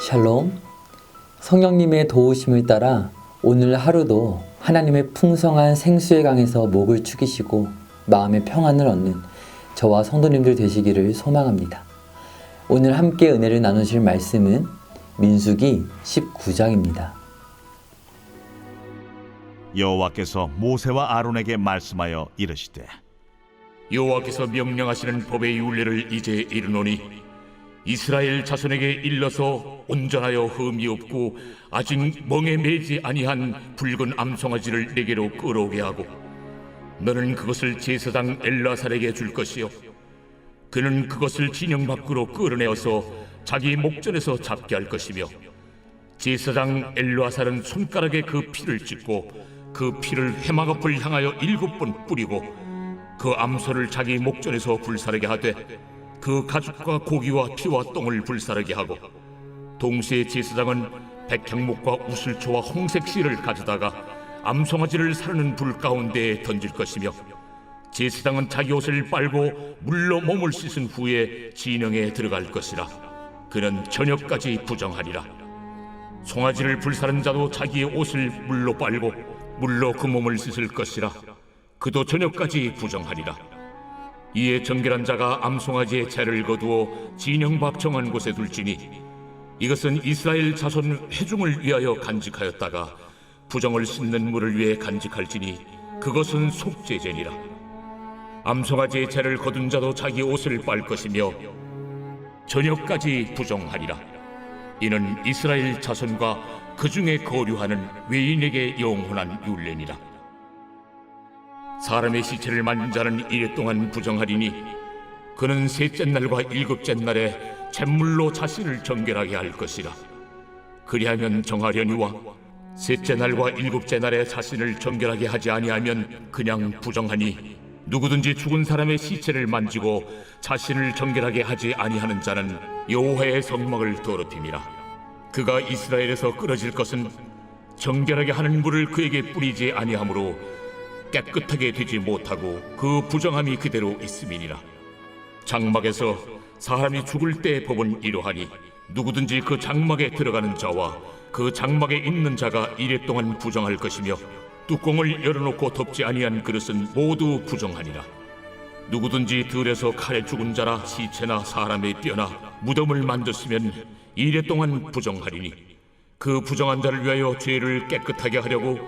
샬롬. 성령님의 도우심을 따라 오늘 하루도 하나님의 풍성한 생수의 강에서 목을 축이시고 마음의 평안을 얻는 저와 성도님들 되시기를 소망합니다. 오늘 함께 은혜를 나누실 말씀은 민수기 19장입니다. 여호와께서 모세와 아론에게 말씀하여 이르시되 여호와께서 명령하시는 법의 율례를 이제 이르노니 이스라엘 자손에게 일러서 온전하여 흠이 없고 아직 멍에 매지 아니한 붉은 암송아지를 내게로 끌어오게 하고 너는 그것을 제사장 엘라살에게 줄 것이요 그는 그것을 진영 밖으로 끌어내어서 자기 목전에서 잡게 할 것이며 제사장 엘라살은 손가락에 그 피를 찍고 그 피를 회막 앞을 향하여 7번 뿌리고 그 암소를 자기 목전에서 불사르게 하되 그 가죽과 고기와 피와 똥을 불사르게 하고 동시에 제사장은 백향목과 우슬초와 홍색 실을 가져다가 암송아지를 사르는 불 가운데에 던질 것이며 제사장은 자기 옷을 빨고 물로 몸을 씻은 후에 진영에 들어갈 것이라. 그는 저녁까지 부정하리라. 송아지를 불사른 자도 자기의 옷을 물로 빨고 물로 그 몸을 씻을 것이라. 그도 저녁까지 부정하리라. 이에 정결한 자가 암송아지의 채를 거두어 진영 밖 정한 곳에 둘지니 이것은 이스라엘 자손 회중을 위하여 간직하였다가 부정을 씻는 물을 위해 간직할지니 그것은 속죄제니라. 암송아지의 채를 거둔 자도 자기 옷을 빨 것이며 저녁까지 부정하리라. 이는 이스라엘 자손과 그 중에 거류하는 외인에게 영원한 율례니라. 사람의 시체를 만진 자는 이래 동안 부정하리니 그는 셋째 날과 일곱째 날에 잿물로 자신을 정결하게 할 것이라. 그리하면 정하려니와 셋째 날과 일곱째 날에 자신을 정결하게 하지 아니하면 그냥 부정하니 누구든지 죽은 사람의 시체를 만지고 자신을 정결하게 하지 아니하는 자는 여호와의 성막을 더럽힘이라. 그가 이스라엘에서 끊어질 것은 정결하게 하는 물을 그에게 뿌리지 아니하므로 깨끗하게 되지 못하고 그 부정함이 그대로 있음이니라. 장막에서 사람이 죽을 때의 법은 이러하니 누구든지 그 장막에 들어가는 자와 그 장막에 있는 자가 이래 동안 부정할 것이며 뚜껑을 열어놓고 덮지 아니한 그릇은 모두 부정하니라. 누구든지 들에서 칼에 죽은 자나 시체나 사람의 뼈나 무덤을 만졌으면 이래 동안 부정하리니 그 부정한 자를 위하여 죄를 깨끗하게 하려고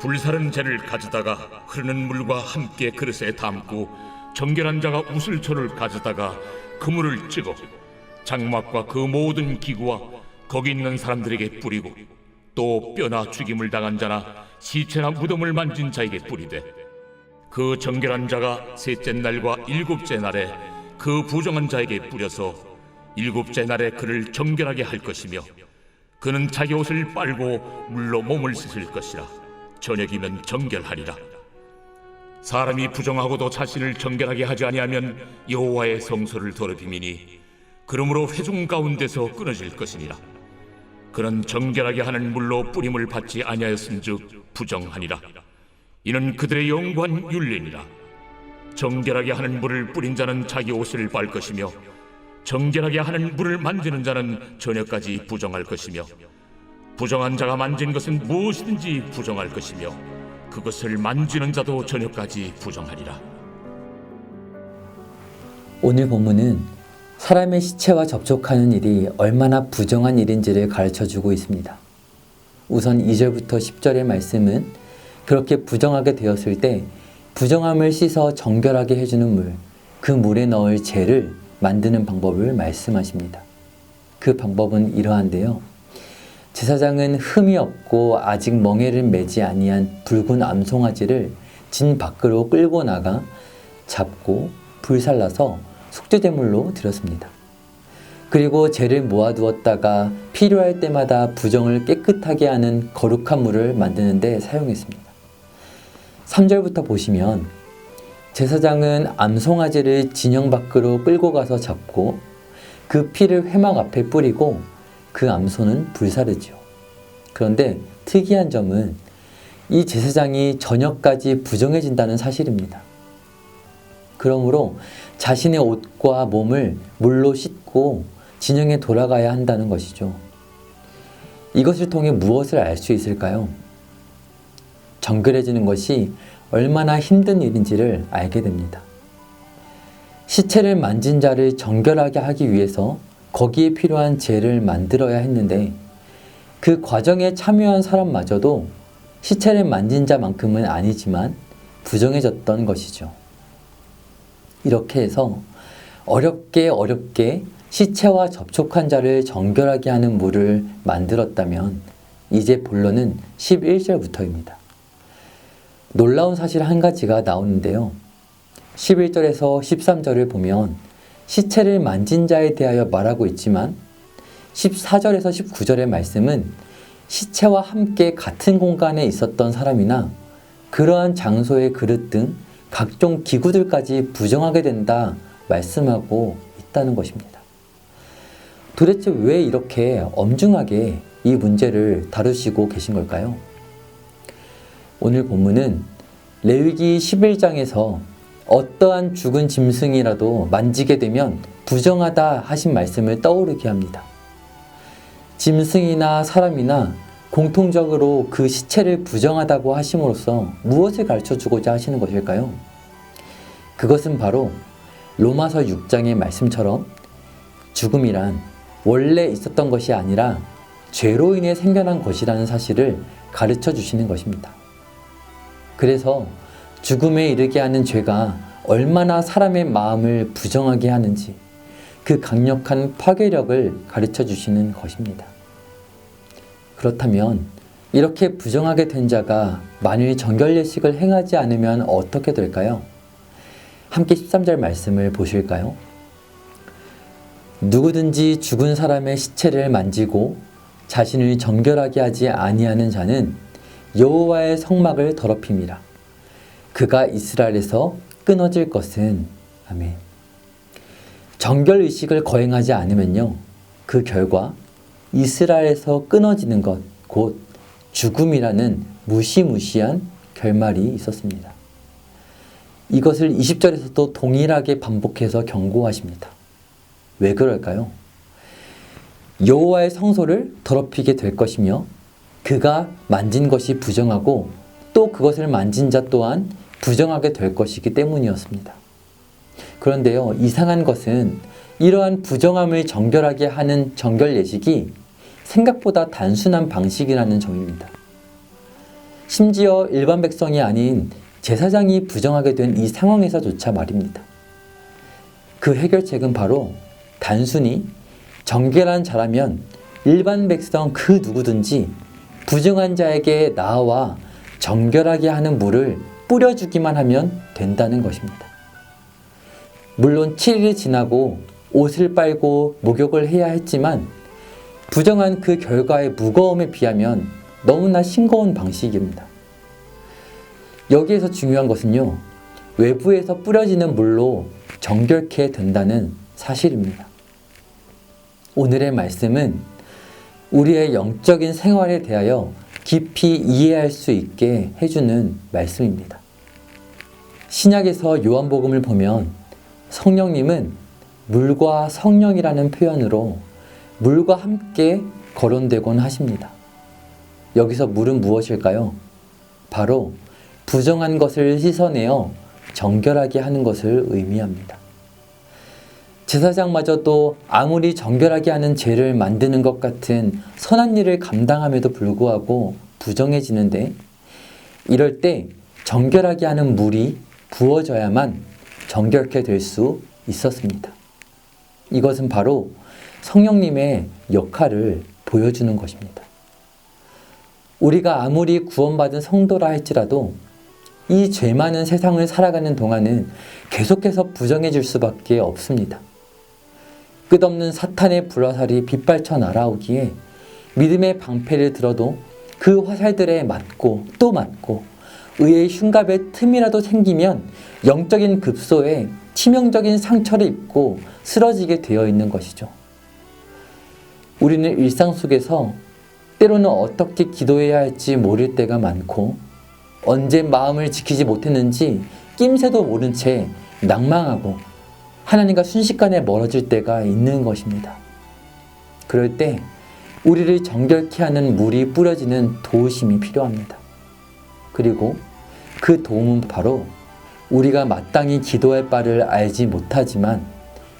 불사른 재를 가져다가 흐르는 물과 함께 그릇에 담고 정결한 자가 우슬초를 가져다가 그 물을 찍어 장막과 그 모든 기구와 거기 있는 사람들에게 뿌리고 또 뼈나 죽임을 당한 자나 시체나 무덤을 만진 자에게 뿌리되 그 정결한 자가 셋째 날과 일곱째 날에 그 부정한 자에게 뿌려서 일곱째 날에 그를 정결하게 할 것이며 그는 자기 옷을 빨고 물로 몸을 씻을 것이라. 저녁이면 정결하리라. 사람이 부정하고도 자신을 정결하게 하지 아니하면 여호와의 성소를 더럽힘이니 그러므로 회중 가운데서 끊어질 것이니라. 그는 정결하게 하는 물로 뿌림을 받지 아니하였은즉 부정하니라. 이는 그들의 영구한 율례니라. 정결하게 하는 물을 뿌린 자는 자기 옷을 빨 것이며 정결하게 하는 물을 만지는 자는 저녁까지 부정할 것이며 부정한 자가 만진 것은 무엇이든지 부정할 것이며 그것을 만지는 자도 저녁까지 부정하리라. 오늘 본문은 사람의 시체와 접촉하는 일이 얼마나 부정한 일인지를 가르쳐주고 있습니다. 우선 2절부터 10절의 말씀은 그렇게 부정하게 되었을 때 부정함을 씻어 정결하게 해주는 물, 그 물에 넣을 재를 만드는 방법을 말씀하십니다. 그 방법은 이러한데요. 제사장은 흠이 없고 아직 멍에를 매지 아니한 붉은 암송아지를 진 밖으로 끌고 나가 잡고 불살라서 속죄제물로 드렸습니다. 그리고 재를 모아두었다가 필요할 때마다 부정을 깨끗하게 하는 거룩한 물을 만드는 데 사용했습니다. 3절부터 보시면 제사장은 암송아지를 진영 밖으로 끌고 가서 잡고 그 피를 회막 앞에 뿌리고 그 암소는 불사르죠. 그런데 특이한 점은 이 제사장이 저녁까지 부정해진다는 사실입니다. 그러므로 자신의 옷과 몸을 물로 씻고 진영에 돌아가야 한다는 것이죠. 이것을 통해 무엇을 알 수 있을까요? 정결해지는 것이 얼마나 힘든 일인지를 알게 됩니다. 시체를 만진 자를 정결하게 하기 위해서 거기에 필요한 재를 만들어야 했는데 그 과정에 참여한 사람마저도 시체를 만진 자만큼은 아니지만 부정해졌던 것이죠. 이렇게 해서 어렵게 시체와 접촉한 자를 정결하게 하는 물을 만들었다면 이제 본론은 11절부터입니다. 놀라운 사실 한 가지가 나오는데요. 11절에서 13절을 보면 시체를 만진 자에 대하여 말하고 있지만 14절에서 19절의 말씀은 시체와 함께 같은 공간에 있었던 사람이나 그러한 장소의 그릇 등 각종 기구들까지 부정하게 된다 말씀하고 있다는 것입니다. 도대체 왜 이렇게 엄중하게 이 문제를 다루시고 계신 걸까요? 오늘 본문은 레위기 11장에서 어떠한 죽은 짐승이라도 만지게 되면 부정하다 하신 말씀을 떠오르게 합니다. 짐승이나 사람이나 공통적으로 그 시체를 부정하다고 하심으로써 무엇을 가르쳐주고자 하시는 것일까요? 그것은 바로 로마서 6장의 말씀처럼 죽음이란 원래 있었던 것이 아니라 죄로 인해 생겨난 것이라는 사실을 가르쳐 주시는 것입니다. 그래서 죽음에 이르게 하는 죄가 얼마나 사람의 마음을 부정하게 하는지 그 강력한 파괴력을 가르쳐 주시는 것입니다. 그렇다면 이렇게 부정하게 된 자가 만일 정결예식을 행하지 않으면 어떻게 될까요? 함께 13절 말씀을 보실까요? 누구든지 죽은 사람의 시체를 만지고 자신을 정결하게 하지 아니하는 자는 여호와의 성막을 더럽힘이라. 그가 이스라엘에서 끊어질 것은 아멘. 정결의식을 거행하지 않으면요, 그 결과 이스라엘에서 끊어지는 것, 곧 죽음이라는 무시무시한 결말이 있었습니다. 이것을 20절에서도 동일하게 반복해서 경고하십니다. 왜 그럴까요? 여호와의 성소를 더럽히게 될 것이며 그가 만진 것이 부정하고 또 그것을 만진 자 또한 부정하게 될 것이기 때문이었습니다. 그런데요, 이상한 것은 이러한 부정함을 정결하게 하는 정결 예식이 생각보다 단순한 방식이라는 점입니다. 심지어 일반 백성이 아닌 제사장이 부정하게 된 이 상황에서조차 말입니다. 그 해결책은 바로 단순히 정결한 자라면 일반 백성 그 누구든지 부정한 자에게 나아와 정결하게 하는 물을 뿌려주기만 하면 된다는 것입니다. 물론 7일이 지나고 옷을 빨고 목욕을 해야 했지만 부정한 그 결과의 무거움에 비하면 너무나 싱거운 방식입니다. 여기에서 중요한 것은요, 외부에서 뿌려지는 물로 정결케 된다는 사실입니다. 오늘의 말씀은 우리의 영적인 생활에 대하여 깊이 이해할 수 있게 해주는 말씀입니다. 신약에서 요한복음을 보면 성령님은 물과 성령이라는 표현으로 물과 함께 거론되곤 하십니다. 여기서 물은 무엇일까요? 바로 부정한 것을 씻어내어 정결하게 하는 것을 의미합니다. 제사장마저도 아무리 정결하게 하는 죄를 만드는 것 같은 선한 일을 감당함에도 불구하고 부정해지는데, 이럴 때 정결하게 하는 물이 부어져야만 정결케 될 수 있었습니다. 이것은 바로 성령님의 역할을 보여주는 것입니다. 우리가 아무리 구원받은 성도라 할지라도 이 죄 많은 세상을 살아가는 동안은 계속해서 부정해질 수밖에 없습니다. 끝없는 사탄의 불화살이 빗발쳐 날아오기에 믿음의 방패를 들어도 그 화살들에 맞고 또 맞고 의의 흉갑에 틈이라도 생기면 영적인 급소에 치명적인 상처를 입고 쓰러지게 되어 있는 것이죠. 우리는 일상 속에서 때로는 어떻게 기도해야 할지 모를 때가 많고 언제 마음을 지키지 못했는지 낌새도 모른 채 낭망하고 하나님과 순식간에 멀어질 때가 있는 것입니다. 그럴 때 우리를 정결케 하는 물이 뿌려지는 도우심이 필요합니다. 그리고 그 도움은 바로 우리가 마땅히 기도할 바를 알지 못하지만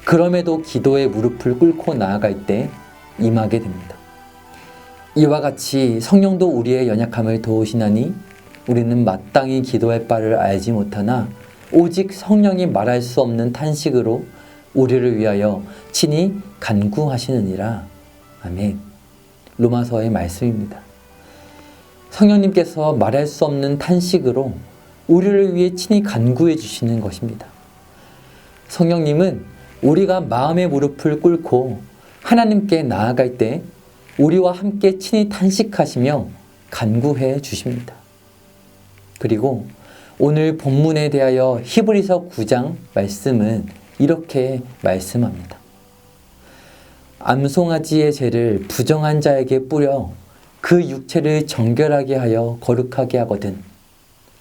그럼에도 기도의 무릎을 꿇고 나아갈 때 임하게 됩니다. 이와 같이 성령도 우리의 연약함을 도우시나니 우리는 마땅히 기도할 바를 알지 못하나 오직 성령이 말할 수 없는 탄식으로 우리를 위하여 친히 간구하시느니라. 아멘. 로마서의 말씀입니다. 성령님께서 말할 수 없는 탄식으로 우리를 위해 친히 간구해 주시는 것입니다. 성령님은 우리가 마음의 무릎을 꿇고 하나님께 나아갈 때 우리와 함께 친히 탄식하시며 간구해 주십니다. 그리고 오늘 본문에 대하여 히브리서 9장 말씀은 이렇게 말씀합니다. 암송아지의 죄를 부정한 자에게 뿌려 그 육체를 정결하게 하여 거룩하게 하거든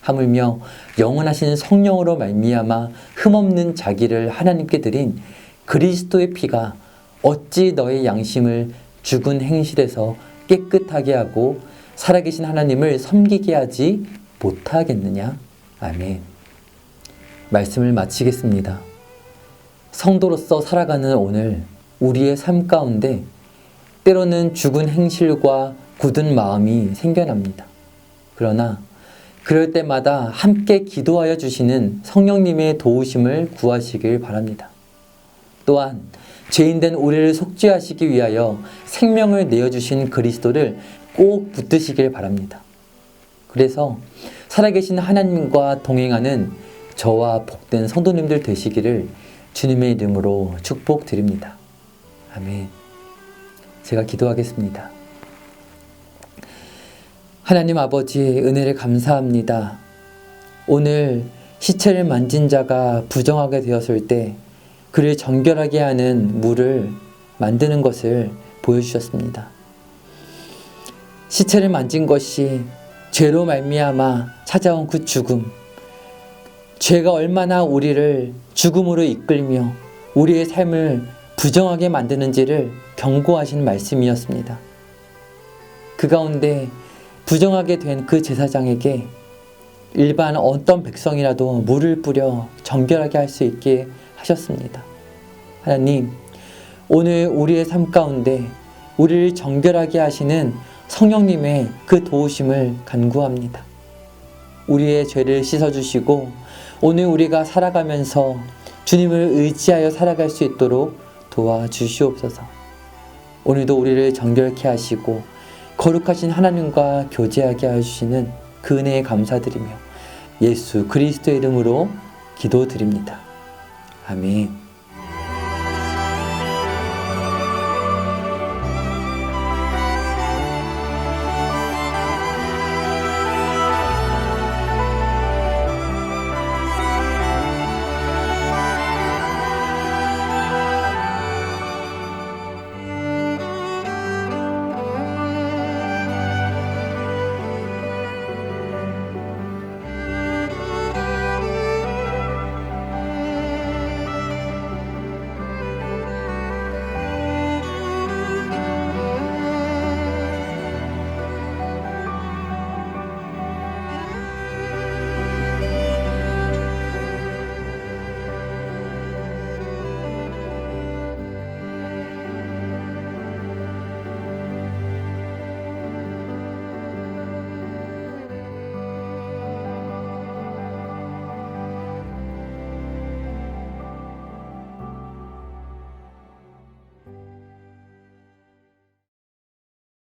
하물며 영원하신 성령으로 말미암아 흠없는 자기를 하나님께 드린 그리스도의 피가 어찌 너의 양심을 죽은 행실에서 깨끗하게 하고 살아계신 하나님을 섬기게 하지 못하겠느냐? 아멘. 말씀을 마치겠습니다. 성도로서 살아가는 오늘 우리의 삶 가운데 때로는 죽은 행실과 굳은 마음이 생겨납니다. 그러나 그럴 때마다 함께 기도하여 주시는 성령님의 도우심을 구하시길 바랍니다. 또한 죄인된 우리를 속죄하시기 위하여 생명을 내어주신 그리스도를 꼭 붙드시길 바랍니다. 그래서 살아계신 하나님과 동행하는 저와 복된 성도님들 되시기를 주님의 이름으로 축복드립니다. 아멘. 제가 기도하겠습니다. 하나님 아버지, 은혜를 감사합니다. 오늘 시체를 만진 자가 부정하게 되었을 때 그를 정결하게 하는 물을 만드는 것을 보여주셨습니다. 시체를 만진 것이 죄로 말미암아 찾아온 그 죽음, 죄가 얼마나 우리를 죽음으로 이끌며 우리의 삶을 부정하게 만드는지를 경고하신 말씀이었습니다. 그 가운데 부정하게 된 그 제사장에게 일반 어떤 백성이라도 물을 뿌려 정결하게 할 수 있게 하셨습니다. 하나님, 오늘 우리의 삶 가운데 우리를 정결하게 하시는 성령님의 그 도우심을 간구합니다. 우리의 죄를 씻어주시고 오늘 우리가 살아가면서 주님을 의지하여 살아갈 수 있도록 도와주시옵소서. 오늘도 우리를 정결케 하시고 거룩하신 하나님과 교제하게 해주시는 그 은혜에 감사드리며 예수 그리스도의 이름으로 기도드립니다. 아멘.